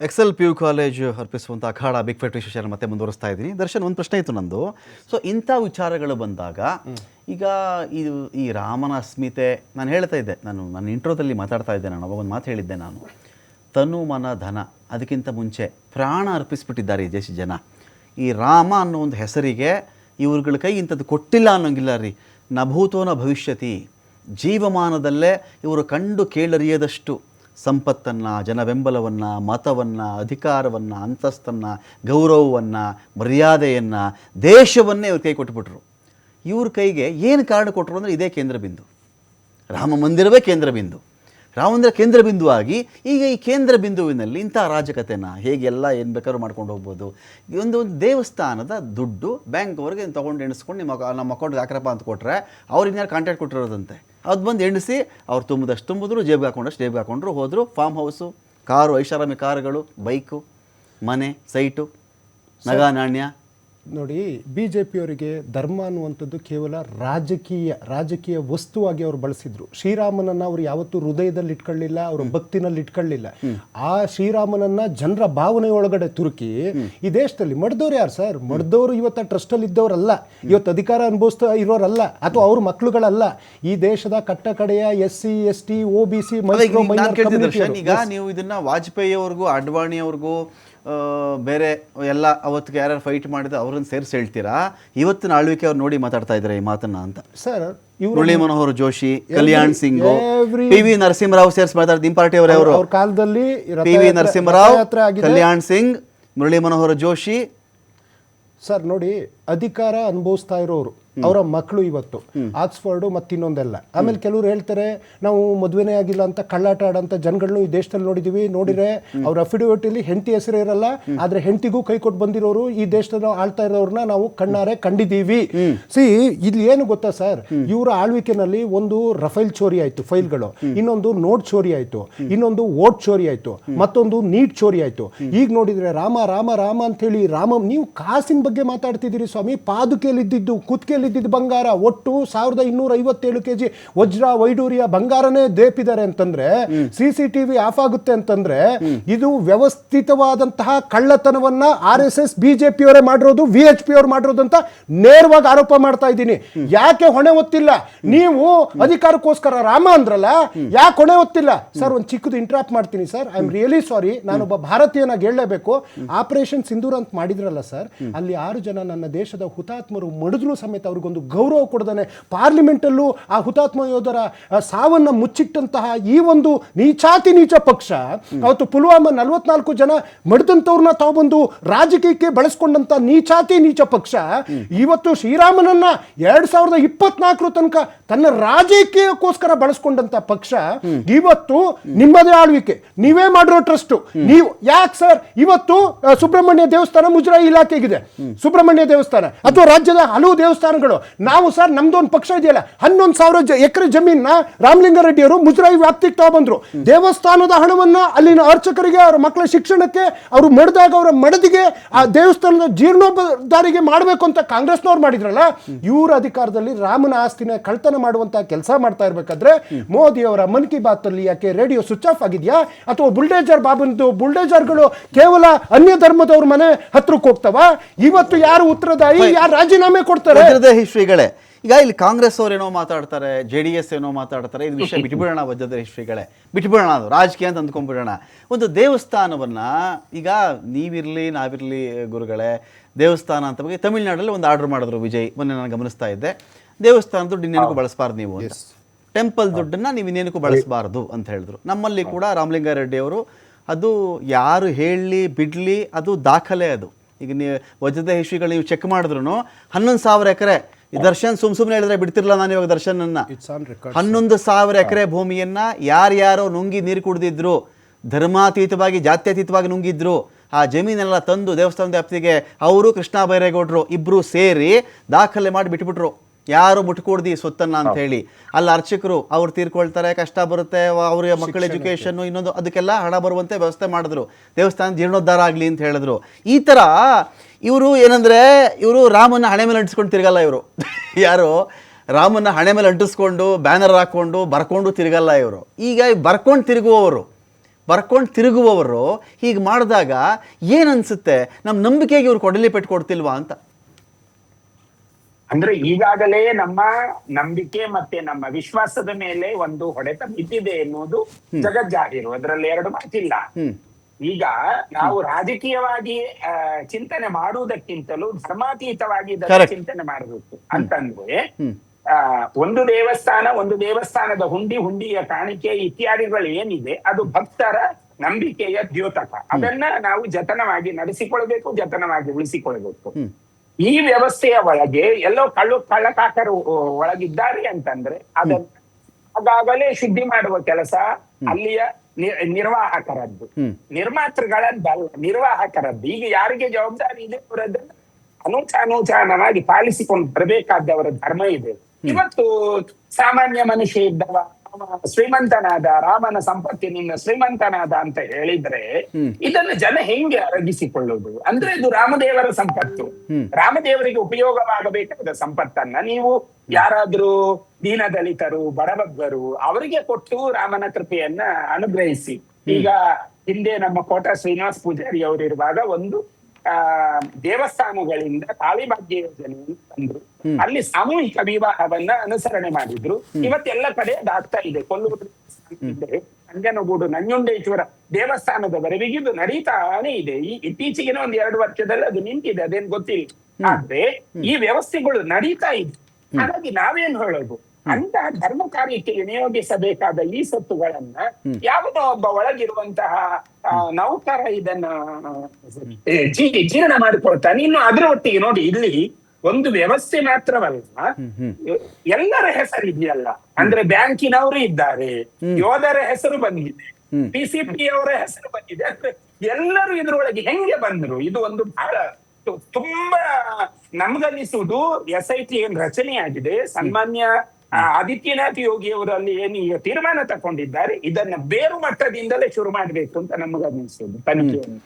Excel P U college ಅರ್ಪಿಸುವಂಥ ಅಖಾಡ big factory ವಿಶೇಷ ಮತ್ತೆ ಮುಂದುವರಿಸ್ತಾ ಇದ್ದೀನಿ. ದರ್ಶನ್, ಒಂದು ಪ್ರಶ್ನೆ ಇತ್ತು ನಂದು. ಸೊ ಇಂಥ ವಿಚಾರಗಳು ಬಂದಾಗ ಈಗ ಇದು ಈ ರಾಮನ ಅಸ್ಮಿತೆ ನಾನು ಹೇಳ್ತಾ ಇದ್ದೆ, ನನ್ನ ಇಂಟ್ರೋದಲ್ಲಿ ಮಾತಾಡ್ತಾ ಇದ್ದೆ, ನಾನು ಅವಾಗ ಒಂದು ಮಾತು ಹೇಳಿದ್ದೆ, ನಾನು ತನು ಮನ ಧನ ಅದಕ್ಕಿಂತ ಮುಂಚೆ ಪ್ರಾಣ ಅರ್ಪಿಸ್ಬಿಟ್ಟಿದ್ದಾರೆ ಈ ದೇಶದ ಜನ. ಈ ರಾಮ ಅನ್ನೋ ಒಂದು ಹೆಸರಿಗೆ ಇವ್ರುಗಳ ಕೈ ಇಂಥದ್ದು ಕೊಟ್ಟಿಲ್ಲ ಅನ್ನೋಂಗಿಲ್ಲ ರೀ. ನಭೂತೋನ ಭವಿಷ್ಯತಿ, ಜೀವಮಾನದಲ್ಲೇ ಇವರು ಕಂಡು ಕೇಳರಿಯದಷ್ಟು ಸಂಪತ್ತನ್ನು, ಜನಬೆಂಬಲವನ್ನು, ಮತವನ್ನು, ಅಧಿಕಾರವನ್ನು, ಅಂತಸ್ತನ್ನು, ಗೌರವವನ್ನು, ಮರ್ಯಾದೆಯನ್ನು, ದೇಶವನ್ನೇ ಇವ್ರ ಕೈ ಕೊಟ್ಟುಬಿಟ್ರು. ಇವ್ರ ಕೈಗೆ ಏನು ಕಾರಣ ಕೊಟ್ಟರು ಅಂದರೆ ಇದೇ ಕೇಂದ್ರ ಬಿಂದು, ರಾಮ ಮಂದಿರವೇ ಕೇಂದ್ರ ಬಿಂದು. ರಾಮಂದಿರ ಕೇಂದ್ರ ಬಿಂದುವಾಗಿ ಈಗ ಈ ಕೇಂದ್ರ ಬಿಂದುವಿನಲ್ಲಿ ಇಂಥ ಅರಾಜಕತೆನ ಹೇಗೆಲ್ಲ ಏನು ಬೇಕಾದ್ರೂ ಮಾಡ್ಕೊಂಡು ಹೋಗ್ಬೋದು. ಒಂದು ದೇವಸ್ಥಾನದ ದುಡ್ಡು ಬ್ಯಾಂಕ್ವರೆಗೆ ತೊಗೊಂಡು ಎಣಿಸ್ಕೊಂಡು ನಮ್ಮ ಅಕೌಂಟ್ಗೆ ಹಾಕ್ರಪ್ಪ ಅಂತ ಕೊಟ್ಟರೆ ಅವ್ರು ಇನ್ಯಾರು ಕಾಂಟ್ಯಾಕ್ಟ್ ಕೊಟ್ಟಿರೋದಂತೆ. ಅದು ಬಂದು ಎಣಿಸಿ ಅವ್ರು ತುಂಬಿದಷ್ಟು ತುಂಬಿದ್ರು, ಜೇಬಿಗೆ ಹಾಕೊಂಡ್ರು, ಹೋದರು. ಫಾರ್ಮ್ ಹೌಸು, ಕಾರು, ಐಷಾರಾಮಿ ಕಾರುಗಳು, ಬೈಕು, ಮನೆ, ಸೈಟು, ನಗ ನಾಣ್ಯ. ನೋಡಿ, BJPಯವರಿಗೆ ಧರ್ಮ ಅನ್ನುವಂಥದ್ದು ಕೇವಲ ರಾಜಕೀಯ ವಸ್ತುವಾಗಿ ಅವರು ಬಳಸಿದ್ರು. ಶ್ರೀರಾಮನನ್ನು ಅವರು ಯಾವತ್ತೂ ಹೃದಯದಲ್ಲಿ ಇಟ್ಕೊಳ್ಳಿಲ್ಲ, ಅವರು ಭಕ್ತಿನಲ್ಲಿ ಇಟ್ಕೊಳ್ಳಿಲ್ಲ. ಆ ಶ್ರೀರಾಮನನ್ನ ಜನರ ಭಾವನೆ ಒಳಗಡೆ ತುರುಕಿ ಈ ದೇಶದಲ್ಲಿ ಮಡ್ದವ್ರು ಯಾರು ಸರ್? ಮಡ್ದವರು ಇವತ್ತು ಟ್ರಸ್ಟಲ್ಲಿ ಇದ್ದವರಲ್ಲ, ಇವತ್ತು ಅಧಿಕಾರ ಅನುಭವಿಸ್ತಾ ಇರೋರಲ್ಲ, ಅಥವಾ ಅವ್ರ ಮಕ್ಕಳುಗಳಲ್ಲ. ಈ ದೇಶದ ಕಟ್ಟಕಡೆಯ SC ST OBC ಈಗ ನೀವು ಇದನ್ನ ವಾಜಪೇಯಿ ಅವ್ರಿಗೂ ಅಡ್ವಾಣಿಯವ್ರಿಗೂ ಬೇರೆ ಎಲ್ಲ ಅವತ್ತಿಗೆ ಯಾರ್ಯಾರು ಫೈಟ್ ಮಾಡಿದ್ರೆ ಅವ್ರನ್ನ ಸೇರಿಸಿ ಹೇಳ್ತೀರಾ, ಇವತ್ತಿನ ಆಳ್ವಿಕೆ ಅವ್ರು ನೋಡಿ ಮಾತಾಡ್ತಾ ಇದ್ದಾರೆ ಈ ಮಾತನ್ನ ಅಂತ ಸರ್? ಮುರಳಿ ಮನೋಹರ್ ಜೋಶಿ, ಕಲ್ಯಾಣ್ ಸಿಂಗ್, PV ನರಸಿಂಹರಾವ್ ಸೇರಿಸಿ ಮಾತಾಡ್ತಾರೆ. ನಿಮ್ಮ ಪಾರ್ಟಿ ಅವರೇ ಅವರು. ಅವ್ರ ಕಾಲದಲ್ಲಿ PV ನರಸಿಂಹರಾವ್, ಕಲ್ಯಾಣ್ ಸಿಂಗ್, ಮುರಳಿ ಮನೋಹರ್ ಜೋಶಿ. ಸರ್ ನೋಡಿ, ಅಧಿಕಾರ ಅನುಭವಿಸ್ತಾ ಇರೋರು ಅವರ ಮಕ್ಕಳು ಇವತ್ತು ಆಕ್ಸ್ಫರ್ಡು ಮತ್ತಿನ್ನೊಂದೆಲ್ಲ. ಆಮೇಲೆ ಕೆಲವರು ಹೇಳ್ತಾರೆ ನಾವು ಮದುವೆನೇ ಆಗಿಲ್ಲ ಅಂತ ಕಳ್ಳಾಟ ಆಡೋಂಥ ಜನಗಳನ್ನೂ ಈ ದೇಶದಲ್ಲಿ ನೋಡಿದೀವಿ. ನೋಡಿದ್ರೆ ಅವ್ರ ಅಫಿಡವಿಟಲ್ಲಿ ಹೆಂಡತಿ ಹೆಸರು ಇರಲ್ಲ, ಆದ್ರೆ ಹೆಂಡತಿಗೂ ಕೈ ಕೊಟ್ಟು ಬಂದಿರೋರು ಈ ದೇಶದಲ್ಲಿ ಆಳ್ತಾ ಇರೋರನ್ನ ನಾವು ಕಣ್ಣಾರೆ ಕಂಡಿದ್ದೀವಿ. ಇಲ್ಲಿ ಏನು ಗೊತ್ತಾ ಸರ್, ಇವರ ಆಳ್ವಿಕೆನಲ್ಲಿ ಒಂದು ರಫೇಲ್ ಚೋರಿ ಆಯ್ತು ಫೈಲ್ಗಳು, ಇನ್ನೊಂದು ನೋಟ್ ಚೋರಿ ಆಯ್ತು, ಇನ್ನೊಂದು ವೋಟ್ ಚೋರಿ ಆಯ್ತು, ಮತ್ತೊಂದು ನೀಟ್ ಚೋರಿ ಆಯ್ತು. ಈಗ ನೋಡಿದ್ರೆ ರಾಮ ರಾಮ ರಾಮ ಅಂತ ಹೇಳಿ ನೀವು ಕಾಸಿನ ಬಗ್ಗೆ ಮಾತಾಡ್ತಿದ್ದೀರಿ ಸ್ವಾಮಿ. ಪಾದುಕೆಯಲ್ಲಿ ಇದ್ದಿದ್ದು, ಕುತ್ತಿಗೆಯಲ್ಲಿ ಇದ್ದಿದ್ದು ಬಂಗಾರ ಒಟ್ಟು 1257 kg ವಜ್ರ ವೈಡೂರ್ಯ ಬಂಗಾರನೇ ದೇಪಿದ್ದಾರೆ ಅಂತಂದ್ರೆ, CCTV ಆಫ್ ಆಗುತ್ತೆ ಅಂತಂದ್ರೆ, ಇದು ವ್ಯವಸ್ಥಿತವಾದಂತಹ ಕಳ್ಳತನವನ್ನ RSS BJP ಅವರೇ ಮಾಡಿರೋದು, VHP ಅವರು ಮಾಡಿರೋದು ಅಂತ ನೇರವಾಗಿ ಆರೋಪ ಮಾಡ್ತಾ ಇದ್ದೀನಿ. ಯಾಕೆ ಹೊಣೆ ಹೊತ್ತಿಲ್ಲ ನೀವು? ಅಧಿಕಾರಕ್ಕೋಸ್ಕರ ರಾಮ ಅಂದ್ರಲ್ಲ, ಯಾಕೆ ಹೊಣೆ ಹೊತ್ತಿಲ್ಲ ಸರ್? ಒಂದು ಚಿಕ್ಕದು ಇಂಟ್ರಾಪ್ಟ್ ಮಾಡ್ತೀನಿ sir, I am really sorry, ನಾನೊಬ್ಬ ಭಾರತೀಯನಾಗಿ ಹೇಳಲೇಬೇಕು. ಆಪರೇಷನ್ ಸಿಂಧೂರ್ ಅಂತ ಮಾಡಿದ್ರಲ್ಲ ಸರ್, ಅಲ್ಲಿ 6 ಜನ ನನ್ನ ದೇಶದ ಹುತಾತ್ಮರು ಮಡಿದ್ರು ಸಮೇತ ಅವ್ರಿಗೊಂದು ಗೌರವ ಕೊಡದಾನೆ ಪಾರ್ಲಿಮೆಂಟಲ್ಲೂ ಆ ಹುತಾತ್ಮ ಯೋಧರ ಸಾವನ್ನ ಮುಚ್ಚಿಟ್ಟಂತಹ ಈ ಒಂದು ನೀಚ ಪಕ್ಷ ಅವತ್ತು ಪುಲ್ವಾಮಾ 44 ಜನ ಮಡಿದಂತವ್ರನ್ನ ತಾವು ರಾಜಕೀಯಕ್ಕೆ ಬಳಸ್ಕೊಂಡಂತ ನೀಚ ಪಕ್ಷ ಇವತ್ತು ಶ್ರೀರಾಮನನ್ನ 2024 ತನಕ ತನ್ನ ರಾಜಕೀಯಕ್ಕೋಸ್ಕರ ಬಳಸ್ಕೊಂಡಂತ ಪಕ್ಷ ಇವತ್ತು ನಿಮ್ಮದೇ ಆಳ್ವಿಕೆ, ನೀವೇ ಮಾಡಿರೋ ಟ್ರಸ್ಟ್. ನೀವು ಯಾಕೆ ಸರ್ ಇವತ್ತು ಸುಬ್ರಹ್ಮಣ್ಯ ದೇವಸ್ಥಾನ ಮುಜರಾಯಿ ಇಲಾಖೆಗಿದೆ, ಸುಬ್ರಹ್ಮಣ್ಯ ದೇವಸ್ಥಾನ ಅಥವಾ ರಾಜ್ಯದ ಹಲವು ದೇವಸ್ಥಾನಗಳು, ನಾವು ಸರ್ ನಮ್ದೊಂದು ಪಕ್ಷ ಇದೆಯಲ್ಲ 11,000 ಎಕರೆ ಜಮೀನ ರಾಮಲಿಂಗಾರೆಡ್ಡಿ ಅವರು ಮುಜರಾಯಿ ವ್ಯಾಪ್ತಿಗೆ ತಗೊಂಡ್ಬಂದ್ರು. ದೇವಸ್ಥಾನದ ಹಣವನ್ನ ಅಲ್ಲಿನ ಅರ್ಚಕರಿಗೆ, ಅವರ ಮಕ್ಕಳ ಶಿಕ್ಷಣಕ್ಕೆ, ಅವರು ಮಡಿದಾಗ ಅವರ ಮಡದಿಗೆ, ಆ ದೇವಸ್ಥಾನದ ಜೀರ್ಣೋದ್ಧಾರಿಗೆ ಮಾಡಬೇಕು ಅಂತ ಕಾಂಗ್ರೆಸ್ನವ್ರು ಮಾಡಿದ್ರಲ್ಲ. ಇವರ ಅಧಿಕಾರದಲ್ಲಿ ರಾಮನ ಆಸ್ತಿನ ಕಳ್ತನ ಮಾಡುವಂತ ಕೆಲಸ ಮಾಡ್ತಾ ಇರ್ಬೇಕಾದ್ರೆ ಮೋದಿ ಅವರ ಮನ್ ಕಿ ಬಾತ್ ಅಲ್ಲಿ ಯಾಕೆ ರೇಡಿಯೋ ಸ್ವಿಚ್ ಆಫ್ ಆಗಿದೆಯಾ? ಅಥವಾ ಬುಲ್ಡೇಜರ್ಗಳು ಕೇವಲ ಅನ್ಯ ಧರ್ಮದವ್ರ ಮನೆ ಹತ್ರಕ್ಕೆ ಹೋಗ್ತಾವ? ಇವತ್ತು ಯಾರು ಉತ್ತರದಾಯಿ, ಯಾರು ರಾಜೀನಾಮೆ ಕೊಡ್ತಾರೆ? ಹಿಸ್ಟ್ರಿಗಳೇ ಈಗ ಇಲ್ಲಿ ಕಾಂಗ್ರೆಸ್ ಅವ್ರು ಏನೋ ಮಾತಾಡ್ತಾರೆ, JDS ಏನೋ ಮಾತಾಡ್ತಾರೆ. ಇದು ವಿಷಯ ಬಿಟ್ಬಿಡೋಣ, ವಜ್ರದ ಹಿಸ್ಟ್ರಿಗಳೇ ಬಿಟ್ಬಿಡೋಣ, ಅದು ರಾಜಕೀಯ ಅಂತ ಅಂದ್ಕೊಂಡ್ಬಿಡೋಣ. ಒಂದು ದೇವಸ್ಥಾನವನ್ನ ಈಗ ನೀವಿರ್ಲಿ ನಾವಿರ್ಲಿ ಗುರುಗಳೇ, ದೇವಸ್ಥಾನ ಅಂತ ಬಗ್ಗೆ ತಮಿಳ್ನಾಡಲ್ಲಿ ಒಂದು ಆರ್ಡರ್ ಮಾಡಿದ್ರು ವಿಜಯ್, ಮೊನ್ನೆ ನಾನು ಗಮನಿಸ್ತಾ ಇದ್ದೆ. ದೇವಸ್ಥಾನ ದುಡ್ಡು ಇನ್ನೇನಕ್ಕೂ ಬಳಸಬಾರ್ದು ನೀವು ಅಂತ, ಟೆಂಪಲ್ ದುಡ್ಡನ್ನ ನೀವು ಇನ್ನೇನಕ್ಕೂ ಬಳಸಬಾರ್ದು ಅಂತ ಹೇಳಿದ್ರು. ನಮ್ಮಲ್ಲಿ ಕೂಡ ರಾಮಲಿಂಗಾರೆಡ್ಡಿ ಅವರು ಅದು ಯಾರು ಹೇಳಲಿ ಬಿಡ್ಲಿ ಅದು ದಾಖಲೆ. ಅದು ಈಗ ನೀವು ವಜ್ರದ ಹಿಸ್ಟ್ರಿಗಳು ನೀವು ಚೆಕ್ ಮಾಡಿದ್ರು 11,000 ಎಕರೆ ಈ ದರ್ಶನ್ ಸುಮ್ಮನೆ ಹೇಳಿದ್ರೆ ಬಿಡ್ತಿರ್ಲಿಲ್ಲ ನಾನು ಇವಾಗ ದರ್ಶನನ್ನ. 11,000 ಎಕರೆ ಭೂಮಿಯನ್ನ ಯಾರ್ಯಾರೋ ನುಂಗಿ ನೀರು ಕುಡಿದಿದ್ರು, ಧರ್ಮಾತೀತವಾಗಿ ಜಾತ್ಯತೀತವಾಗಿ ನುಂಗಿದ್ರು, ಆ ಜಮೀನೆಲ್ಲ ತಂದು ದೇವಸ್ಥಾನದ ವ್ಯಾಪ್ತಿಗೆ ಅವರು ಕೃಷ್ಣ ಬೈರೇಗೌಡರು ಇಬ್ರು ಸೇರಿ ದಾಖಲೆ ಮಾಡಿ ಬಿಟ್ಬಿಟ್ರು. ಯಾರು ಮುಟ್ಕೊಡ್ದಿ ಸೊತ್ತನ್ನ ಅಂತ ಹೇಳಿ. ಅಲ್ಲಿ ಅರ್ಚಕರು ಅವ್ರು ತೀರ್ಕೊಳ್ತಾರೆ, ಕಷ್ಟ ಬರುತ್ತೆ, ಅವ್ರಿಗೆ ಮಕ್ಕಳ ಎಜುಕೇಷನ್ ಇನ್ನೊಂದು ಅದಕ್ಕೆಲ್ಲ ಹಣ ಬರುವಂತೆ ವ್ಯವಸ್ಥೆ ಮಾಡಿದ್ರು, ದೇವಸ್ಥಾನ ಜೀರ್ಣೋದ್ಧಾರ ಆಗಲಿ ಅಂತ ಹೇಳಿದ್ರು. ಈ ಥರ ಇವರು ಏನಂದರೆ, ಇವರು ರಾಮನ ಹಣೆ ಮೇಲೆ ಅಂಟಿಸ್ಕೊಂಡು ತಿರ್ಗಲ್ಲ. ಇವರು ಯಾರು ರಾಮನ ಹಣೆ ಮೇಲೆ ಅಂಟಿಸ್ಕೊಂಡು ಬ್ಯಾನರ್ ಹಾಕ್ಕೊಂಡು ಬರ್ಕೊಂಡು ತಿರ್ಗಲ್ಲ ಇವರು. ಈಗ ಬರ್ಕೊಂಡು ತಿರುಗುವವರು ಬರ್ಕೊಂಡು ತಿರುಗುವವರು ಹೀಗೆ ಮಾಡಿದಾಗ ಏನು ಅನಿಸುತ್ತೆ? ನಮ್ಮ ನಂಬಿಕೆಗೆ ಇವ್ರು ಕೊಡಲಿ ಪೆಟ್ಟು ಕೊಡ್ತಿಲ್ವಾ ಅಂತ. ಅಂದ್ರೆ ಈಗಾಗಲೇ ನಮ್ಮ ನಂಬಿಕೆ ಮತ್ತೆ ನಮ್ಮ ವಿಶ್ವಾಸದ ಮೇಲೆ ಒಂದು ಹೊಡೆತ ಬಿದ್ದಿದೆ ಎನ್ನುವುದು ಜಗಜ್ಜಾಹೀರು, ಅದರಲ್ಲಿ ಎರಡು ಮಾತಿಲ್ಲ. ಈಗ ನಾವು ರಾಜಕೀಯವಾಗಿ ಚಿಂತನೆ ಮಾಡುವುದಕ್ಕಿಂತಲೂ ಧರ್ಮಾತೀತವಾಗಿ ಚಿಂತನೆ ಮಾಡಬೇಕು. ಅಂತಂದ್ರೆ ಒಂದು ದೇವಸ್ಥಾನದ ಹುಂಡಿಯ ಕಾಣಿಕೆ ಇತ್ಯಾದಿಗಳು ಏನಿದೆ ಅದು ಭಕ್ತರ ನಂಬಿಕೆಯ ದ್ಯೋತಕ. ಅದನ್ನ ನಾವು ಜತನವಾಗಿ ನಡೆಸಿಕೊಳ್ಬೇಕು, ಜತನವಾಗಿ ಉಳಿಸಿಕೊಳ್ಬೇಕು. ಈ ವ್ಯವಸ್ಥೆಯ ಒಳಗೆ ಎಲ್ಲೋ ಕಳ್ಳಕಾಕರು ಒಳಗಿದ್ದಾರೆ ಅಂತಂದ್ರೆ ಅದನ್ನ ಆಗಾಗಲೇ ಶುದ್ಧಿ ಮಾಡುವ ಕೆಲಸ ಅಲ್ಲಿಯ ನಿರ್ವಾಹಕರದ್ದು, ನಿರ್ಮಾತೃಗಳದ್ದಲ್ಲ, ನಿರ್ವಾಹಕರದ್ದು. ಈಗ ಯಾರಿಗೆ ಜವಾಬ್ದಾರಿ ಇದೆ ಅವರದನ್ನ ಅನೂಚಾನೂಚಾನವಾಗಿ ಪಾಲಿಸಿಕೊಂಡು ಬರಬೇಕಾದವರ ಧರ್ಮ ಇದೆ. ಇವತ್ತು ಸಾಮಾನ್ಯ ಮನುಷ್ಯ ಇದ್ದವ, ಶ್ರೀಮಂತನಾದ, ರಾಮನ ಸಂಪತ್ತಿನಿಂದ ಶ್ರೀಮಂತನಾದ ಅಂತ ಹೇಳಿದ್ರೆ ಇದನ್ನು ಜನ ಹೆಂಗೆ ಅರಗಿಸಿಕೊಳ್ಳುವುದು? ಅಂದ್ರೆ ಇದು ರಾಮದೇವರ ಸಂಪತ್ತು, ರಾಮದೇವರಿಗೆ ಉಪಯೋಗವಾಗಬೇಕಾದ ಸಂಪತ್ತನ್ನ ನೀವು ಯಾರಾದ್ರೂ ದೀನದಲಿತರು, ಬಡಬಗ್ಗರು ಅವರಿಗೆ ಕೊಟ್ಟು ರಾಮನ ಕೃಪೆಯನ್ನ ಅನುಗ್ರಹಿಸಿ. ಈಗ ಹಿಂದೆ ನಮ್ಮ ಕೋಟ ಶ್ರೀನಿವಾಸ ಪೂಜಾರಿ ಅವರಿರುವಾಗ ಒಂದು ದೇವಸ್ಥಾನಗಳಿಂದ ತಾಳಿಭಾಗ್ಯ ಯೋಜನೆಯನ್ನು ತಂದ್ರು. ಅಲ್ಲಿ ಸಾಮೂಹಿಕ ವಿವಾಹವನ್ನ ಅನುಸರಣೆ ಮಾಡಿದ್ರು. ಇವತ್ತೆಲ್ಲ ಕಡೆ ಅದಾಗ್ತಾ ಇದೆ. ಕೊಲ್ಲೂರು ನಂಜನಗೂಡು ನಂಜುಂಡೇಶ್ವರ ದೇವಸ್ಥಾನದವರೆಗೆ ಇದು ನಡೀತಾನೆ ಇದೆ. ಇತ್ತೀಚೆಗಿನ ಒಂದ್ 2 ವರ್ಷದಲ್ಲಿ ಅದು ನಿಂತಿದೆ, ಅದೇನ್ ಗೊತ್ತಿಲ್ಲ. ಆದ್ರೆ ಈ ವ್ಯವಸ್ಥೆಗಳು ನಡೀತಾ ಇದೆ. ಹಾಗಾಗಿ ನಾವೇನ್ ಹೇಳೋದು, ಅಂತಹ ಧರ್ಮ ಕಾರ್ಯಕ್ಕೆ ವಿನಿಯೋಗಿಸಬೇಕಾದ ಈ ಸೊತ್ತುಗಳನ್ನ ಯಾವುದೋ ಒಬ್ಬ ಒಳಗಿರುವಂತಹ ನೌಕರ ಇದನ್ನ ಜೀರ್ಣ ಮಾಡಿಕೊಳ್ತಾನೆ. ಇನ್ನು ಅದರ ಒಟ್ಟಿಗೆ ನೋಡಿ, ಇಲ್ಲಿ ಒಂದು ವ್ಯವಸ್ಥೆ ಮಾತ್ರವಲ್ಲ, ಎಲ್ಲರ ಹೆಸರಿದೆಯಲ್ಲ. ಅಂದ್ರೆ ಬ್ಯಾಂಕಿನವರು ಇದ್ದಾರೆ, ಯೋಧರ ಹೆಸರು ಬಂದಿದೆ, PCP ಅವರ ಹೆಸರು ಬಂದಿದೆ. ಅಂದ್ರೆ ಎಲ್ಲರೂ ಇದ್ರೊಳಗೆ ಹೆಂಗೆ ಬಂದ್ರು? ಇದು ಒಂದು ಬಹಳ ತುಂಬಾ ನಮ್ಗನ್ನಿಸುವುದು SIT ಏನ್ ರಚನೆ ಆಗಿದೆ, ಸನ್ಮಾನ್ಯ ಆದಿತ್ಯನಾಥ್ ಯೋಗಿ ಅವರಲ್ಲಿ ಏನು ಈಗ ತೀರ್ಮಾನ ತಗೊಂಡಿದ್ದಾರೆ, ಇದನ್ನ ಬೇರು ಮಟ್ಟದಿಂದಲೇ ಶುರು ಮಾಡ್ಬೇಕು ಅಂತ ನಮಗನ್ನಿಸುವುದು ತನಿಖೆಯನ್ನು.